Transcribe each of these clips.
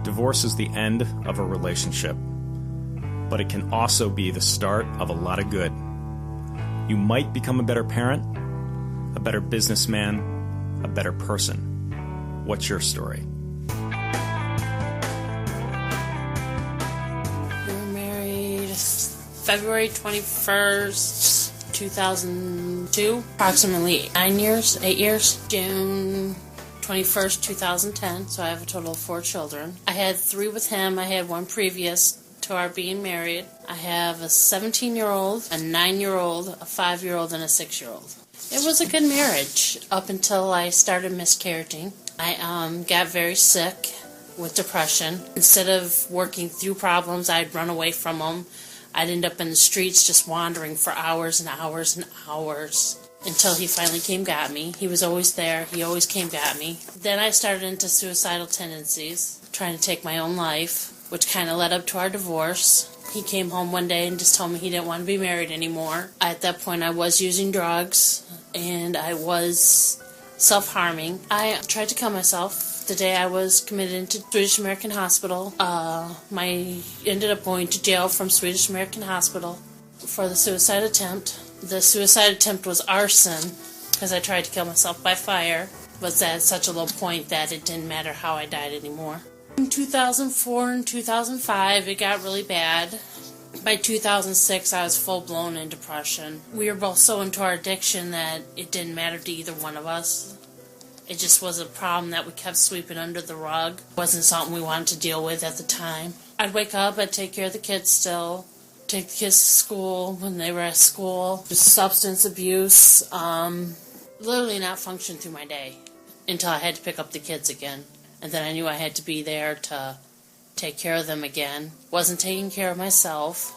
Divorce is the end of a relationship, but it can also be the start of a lot of good. You might become a better parent, a better businessman, a better person. What's your story? We were married February 21st, 2002, approximately 8 years. June 21st, 2010, so I have a total of 4 children. I had 3 with him. I had 1 previous to our being married. I have a 17-year-old, a 9-year-old, a 5-year-old, and a 6-year-old. It was a good marriage up until I started miscarrying. I got very sick with depression. Instead of working through problems, I'd run away from them. I'd end up in the streets just wandering for hours and hours and hours until he finally came got me. He was always there. He always came got me. Then I started into suicidal tendencies, trying to take my own life, which kind of led up to our divorce. He came home one day and just told me he didn't want to be married anymore. At that point, I was using drugs, and I was self-harming. I tried to kill myself the day I was committed into Swedish American Hospital. I ended up going to jail from Swedish American Hospital for the suicide attempt. The suicide attempt was arson because I tried to kill myself by fire. Was at such a low point that it didn't matter how I died anymore. In 2004 and 2005, it got really bad. By 2006, I was full-blown in depression. We were both so into our addiction that it didn't matter to either one of us. It just was a problem that we kept sweeping under the rug. It wasn't something we wanted to deal with at the time. I'd wake up, I'd take care of the kids still, take the kids to school when they were at school, substance abuse, literally not function through my day until I had to pick up the kids again. And then I knew I had to be there to take care of them again. Wasn't taking care of myself.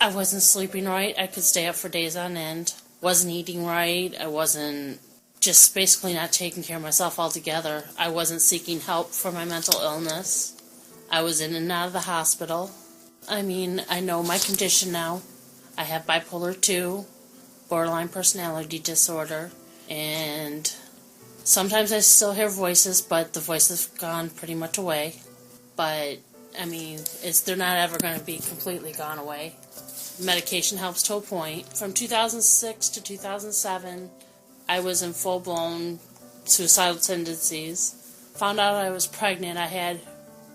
I wasn't sleeping right. I could stay up for days on end. Wasn't eating right. I wasn't just basically not taking care of myself altogether. I wasn't seeking help for my mental illness. I was in and out of the hospital. I mean, I know my condition now. I have bipolar 2, borderline personality disorder, and sometimes I still hear voices, but the voices have gone pretty much away. But, I mean, they're not ever going to be completely gone away. Medication helps to a point. From 2006 to 2007, I was in full-blown suicidal tendencies. Found out I was pregnant. I had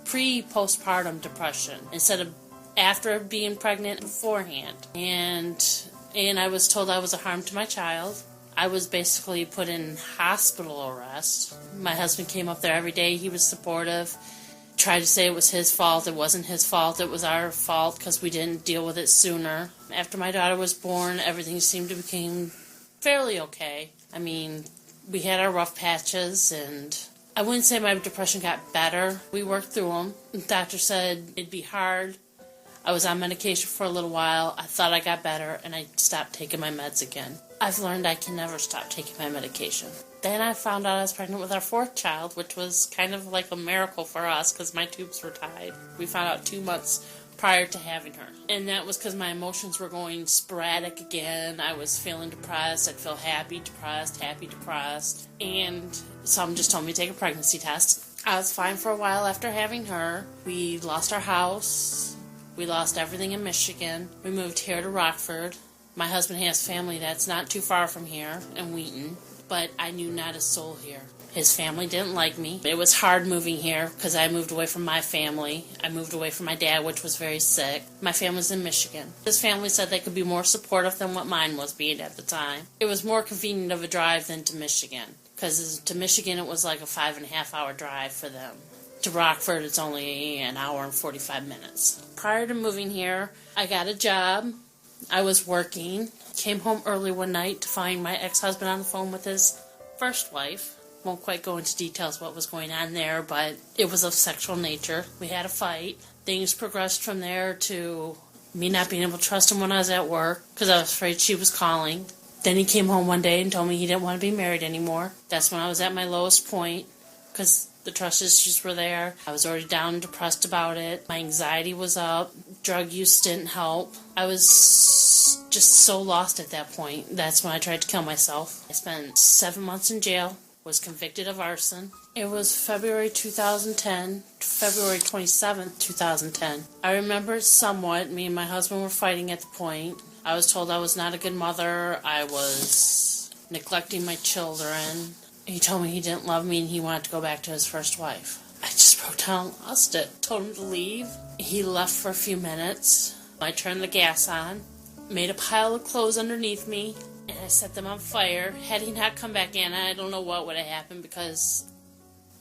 pre-postpartum depression instead of after being pregnant beforehand. And I was told I was a harm to my child. I was basically put in hospital arrest. My husband came up there every day. He was supportive. Tried to say it was his fault. It wasn't his fault. It was our fault because we didn't deal with it sooner. After my daughter was born, everything seemed to become fairly okay. I mean, we had our rough patches, and I wouldn't say my depression got better. We worked through them. The doctor said it'd be hard. I was on medication for a little while. I thought I got better, and I stopped taking my meds again. I've learned I can never stop taking my medication. Then I found out I was pregnant with our 4th child, which was kind of like a miracle for us because my tubes were tied. We found out 2 months prior to having her. And that was because my emotions were going sporadic again. I was feeling depressed. I'd feel happy, depressed, happy, depressed. And some just told me to take a pregnancy test. I was fine for a while after having her. We lost our house. We lost everything in Michigan. We moved here to Rockford. My husband has family that's not too far from here in Wheaton, but I knew not a soul here. His family didn't like me. It was hard moving here because I moved away from my family. I moved away from my dad, which was very sick. My family's in Michigan. His family said they could be more supportive than what mine was being at the time. It was more convenient of a drive than to Michigan because to Michigan it was like a 5.5-hour drive for them. To Rockford, it's only an hour and 45 minutes. Prior to moving here, I got a job. I was working. Came home early one night to find my ex-husband on the phone with his first wife. Won't quite go into details what was going on there, but it was of sexual nature. We had a fight. Things progressed from there to me not being able to trust him when I was at work because I was afraid she was calling. Then he came home one day and told me he didn't want to be married anymore. That's when I was at my lowest point because the trust issues were there. I was already down and depressed about it. My anxiety was up. Drug use didn't help. I was just so lost at that point. That's when I tried to kill myself. I spent 7 months in jail was convicted of arson. It was February 2010 to February 27th, 2010. I remember it somewhat. Me and my husband were fighting at the point. I was told I was not a good mother. I was neglecting my children. He told me he didn't love me and he wanted to go back to his first wife. I just broke down and lost it. Told him to leave. He left for a few minutes. I turned the gas on, made a pile of clothes underneath me, and I set them on fire. Had he not come back in, I don't know what would have happened because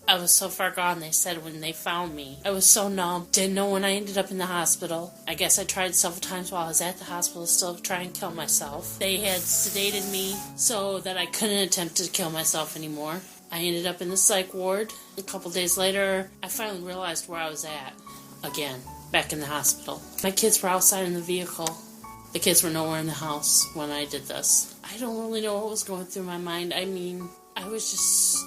I was so far gone, they said, when they found me. I was so numb. Didn't know when I ended up in the hospital. I guess I tried several times while I was at the hospital still to try and kill myself. They had sedated me so that I couldn't attempt to kill myself anymore. I ended up in the psych ward. A couple days later, I finally realized where I was at. Again, back in the hospital. My kids were outside in the vehicle. The kids were nowhere in the house when I did this. I don't really know what was going through my mind. I mean, I was just...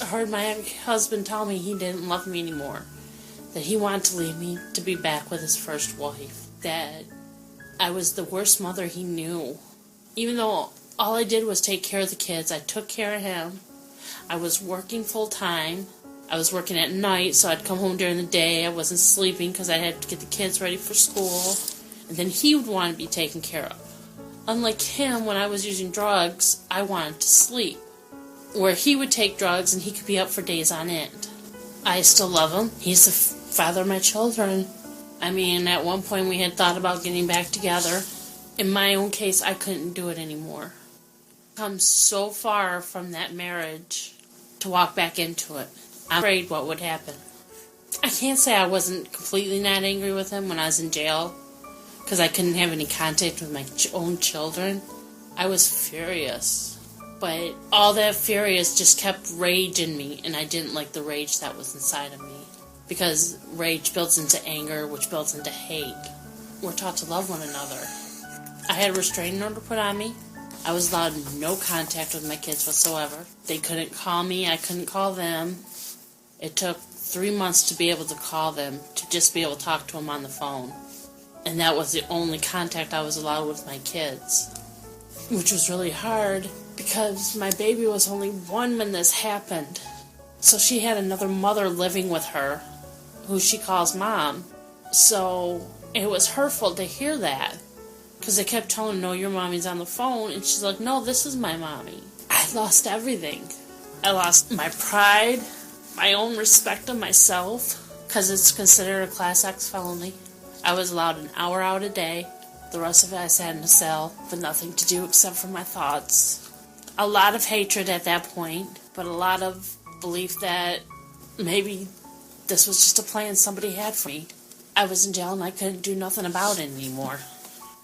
I heard my husband tell me he didn't love me anymore. That he wanted to leave me to be back with his first wife. That I was the worst mother he knew. Even though all I did was take care of the kids, I took care of him. I was working full time. I was working at night, so I'd come home during the day. I wasn't sleeping because I had to get the kids ready for school. And then he would want to be taken care of. Unlike him, when I was using drugs, I wanted to sleep. Where he would take drugs and he could be up for days on end. I still love him. He's the father of my children. I mean, at one point we had thought about getting back together. In my own case, I couldn't do it anymore. I've come so far from that marriage to walk back into it. I'm afraid what would happen. I can't say I wasn't completely not angry with him when I was in jail, because I couldn't have any contact with my own children. I was furious. But all that furious just kept rage in me, and I didn't like the rage that was inside of me. Because rage builds into anger, which builds into hate. We're taught to love one another. I had a restraining order put on me. I was allowed no contact with my kids whatsoever. They couldn't call me, I couldn't call them. It took 3 months to be able to call them, to just be able to talk to them on the phone. And that was the only contact I was allowed with my kids. Which was really hard, because my baby was only 1 when this happened. So she had another mother living with her, who she calls Mom. So it was hurtful to hear that, because they kept telling her, no, your mommy's on the phone, and she's like, no, this is my mommy. I lost everything. I lost my pride, my own respect of myself, because it's considered a Class X felony. I was allowed an hour out a day. The rest of it I sat in a cell with nothing to do except for my thoughts. A lot of hatred at that point, but a lot of belief that maybe this was just a plan somebody had for me. I was in jail and I couldn't do nothing about it anymore,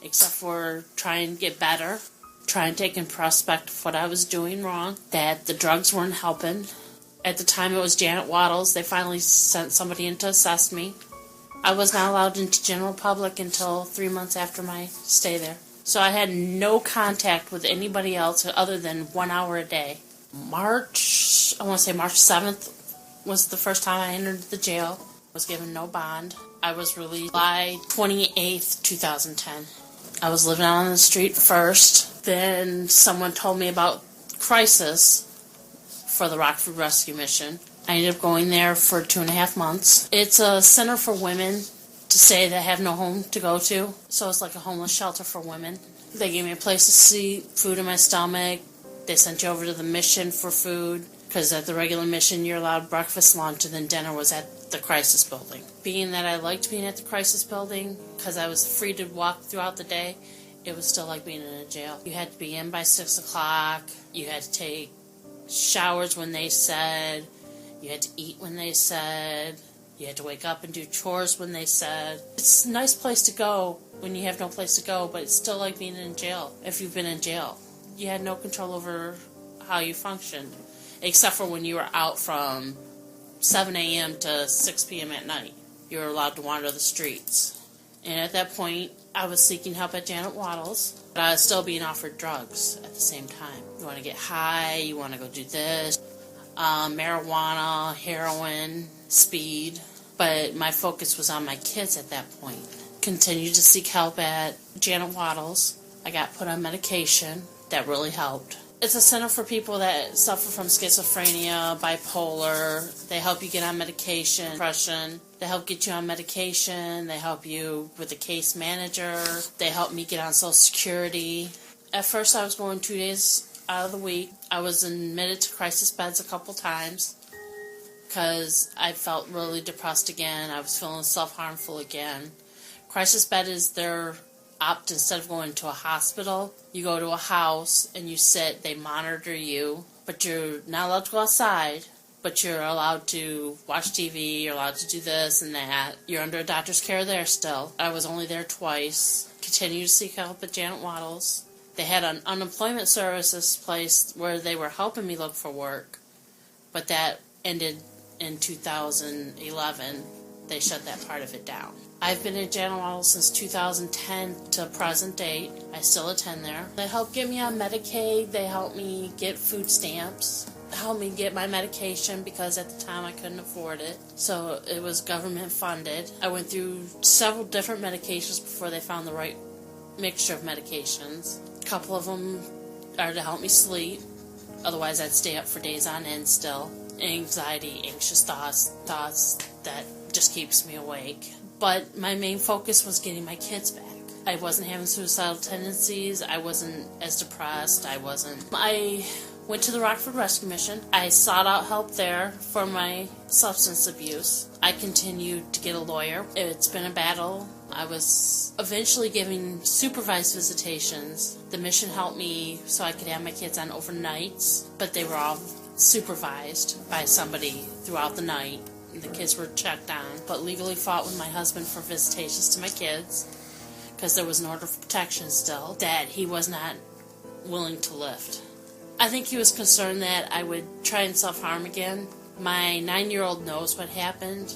except for try and get better, try and take in perspective what I was doing wrong, that the drugs weren't helping. At the time it was Janet Waddles. They finally sent somebody in to assess me. I was not allowed into general public until 3 months after my stay there. So I had no contact with anybody else other than 1 hour a day. March 7th was the first time I entered the jail. Was given no bond. I was released July 28th, 2010. I was living out on the street first. Then someone told me about Crisis for the Rockford Rescue Mission. I ended up going there for 2.5 months. It's a center for women to stay that have no home to go to. So it's like a homeless shelter for women. They gave me a place to sleep, food in my stomach. They sent you over to the mission for food, because at the regular mission you're allowed breakfast, lunch, and then dinner was at the Crisis Building. Being that I liked being at the Crisis Building, because I was free to walk throughout the day, it was still like being in a jail. You had to be in by 6 o'clock. You had to take showers when they said. You had to eat when they said. You had to wake up and do chores when they said. It's a nice place to go when you have no place to go, but it's still like being in jail if you've been in jail. You had no control over how you functioned, except for when you were out from 7 a.m. to 6 p.m. at night. You were allowed to wander the streets. And at that point, I was seeking help at Janet Waddles, but I was still being offered drugs at the same time. You want to get high, you want to go do this. Marijuana, heroin, speed, but my focus was on my kids at that point. Continued to seek help at Janet Waddles. I got put on medication. That really helped. It's a center for people that suffer from schizophrenia, bipolar. They help you get on medication, depression. They help get you on medication. They help you with a case manager. They help me get on Social Security. At first, I was going 2 days out of the week. I was admitted to crisis beds a couple times because I felt really depressed again. I was feeling self-harmful again. Crisis bed is their instead of going to a hospital, you go to a house and you sit, they monitor you, but you're not allowed to go outside, but you're allowed to watch TV, you're allowed to do this and that. You're under a doctor's care there still. I was only there twice. Continue to seek help at Janet Waddles. They had an unemployment services place where they were helping me look for work, but that ended in 2011. They shut that part of it down. I've been at Janet Waddles since 2010 to present date. I still attend there. They help get me on Medicaid. They help me get food stamps. Help me get my medication because at the time I couldn't afford it. So it was government funded. I went through several different medications before they found the right mixture of medications. A couple of them are to help me sleep. Otherwise I'd stay up for days on end still. Anxiety, anxious thoughts that just keeps me awake. But my main focus was getting my kids back. I wasn't having suicidal tendencies. I wasn't as depressed. I went to the Rockford Rescue Mission. I sought out help there for my substance abuse. I continued to get a lawyer. It's been a battle. I was eventually giving supervised visitations. The mission helped me so I could have my kids on overnights, but they were all supervised by somebody throughout the night. The kids were checked on, but legally fought with my husband for visitations to my kids because there was an order of protection still that he was not willing to lift. I think he was concerned that I would try and self-harm again. My 9-year-old knows what happened.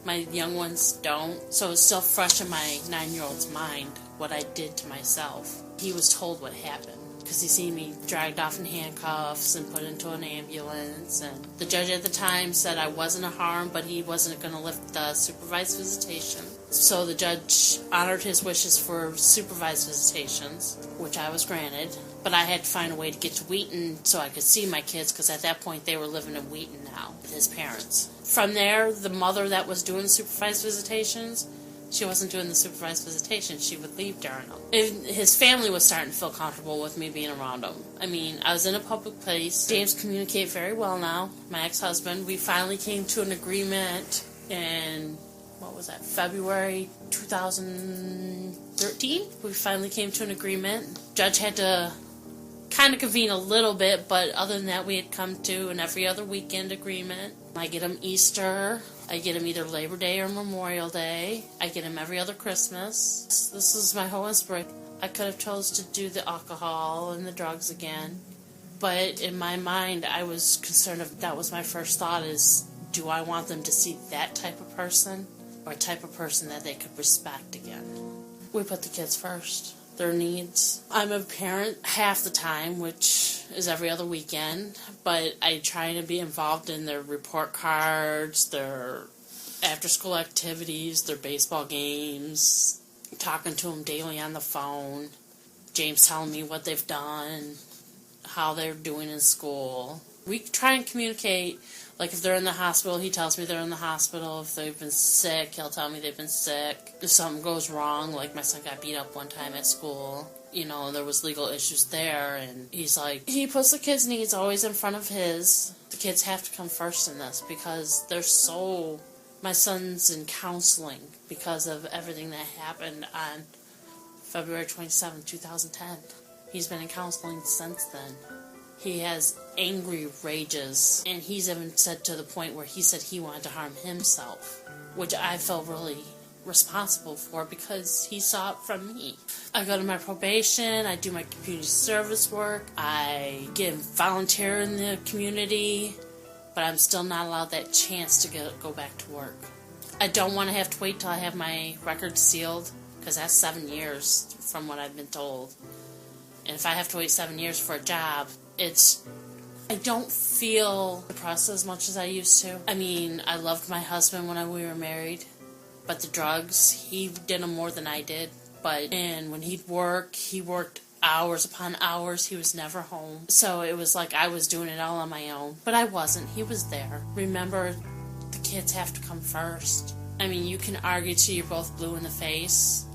My young ones don't, so it's still fresh in my 9-year-old's mind what I did to myself. He was told what happened because he seen me dragged off in handcuffs and put into an ambulance. And the judge at the time said I wasn't a harm, but he wasn't going to lift the supervised visitation. So the judge honored his wishes for supervised visitations, which I was granted. But I had to find a way to get to Wheaton so I could see my kids, because at that point they were living in Wheaton now with his parents. From there, the mother that was doing the supervised visitations, she wasn't doing the supervised visitation. She would leave during them. His family was starting to feel comfortable with me being around him. I mean, I was in a public place. James communicates very well now, my ex-husband. We finally came to an agreement in, February 2013? We finally came to an agreement. Judge had to kind of convene a little bit, but other than that, we had come to an every other weekend agreement. I get him Easter. I get him either Labor Day or Memorial Day. I get him every other Christmas. This is my whole inspiration. I could have chose to do the alcohol and the drugs again, but in my mind, I was concerned that was my first thought is, do I want them to see that type of person or a type of person that they could respect again? We put the kids first, their needs. I'm a parent half the time, which is every other weekend, but I try to be involved in their report cards, their after-school activities, their baseball games, talking to them daily on the phone, James telling me what they've done, how they're doing in school. We try and communicate. Like, if they're in the hospital, he tells me they're in the hospital. If they've been sick, he'll tell me they've been sick. If something goes wrong, like my son got beat up one time at school, there was legal issues there, and he's like, he puts the kids' needs always in front of his. The kids have to come first in this because my son's in counseling because of everything that happened on February 27, 2010. He's been in counseling since then. He has angry rages, and he's even said to the point where he said he wanted to harm himself, which I felt really responsible for because he saw it from me. I go to my probation, I do my community service work, I volunteer in the community, but I'm still not allowed that chance to go back to work. I don't want to have to wait till I have my record sealed, because that's 7 years from what I've been told. And if I have to wait 7 years for a job, I don't feel depressed as much as I used to. I mean, I loved my husband when we were married, but the drugs, he did them more than I did. And when he worked hours upon hours. He was never home. So it was like I was doing it all on my own. But I wasn't. He was there. Remember, the kids have to come first. I mean, you can argue till you're both blue in the face,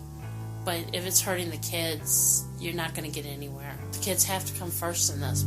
but if it's hurting the kids, you're not going to get anywhere. The kids have to come first in this.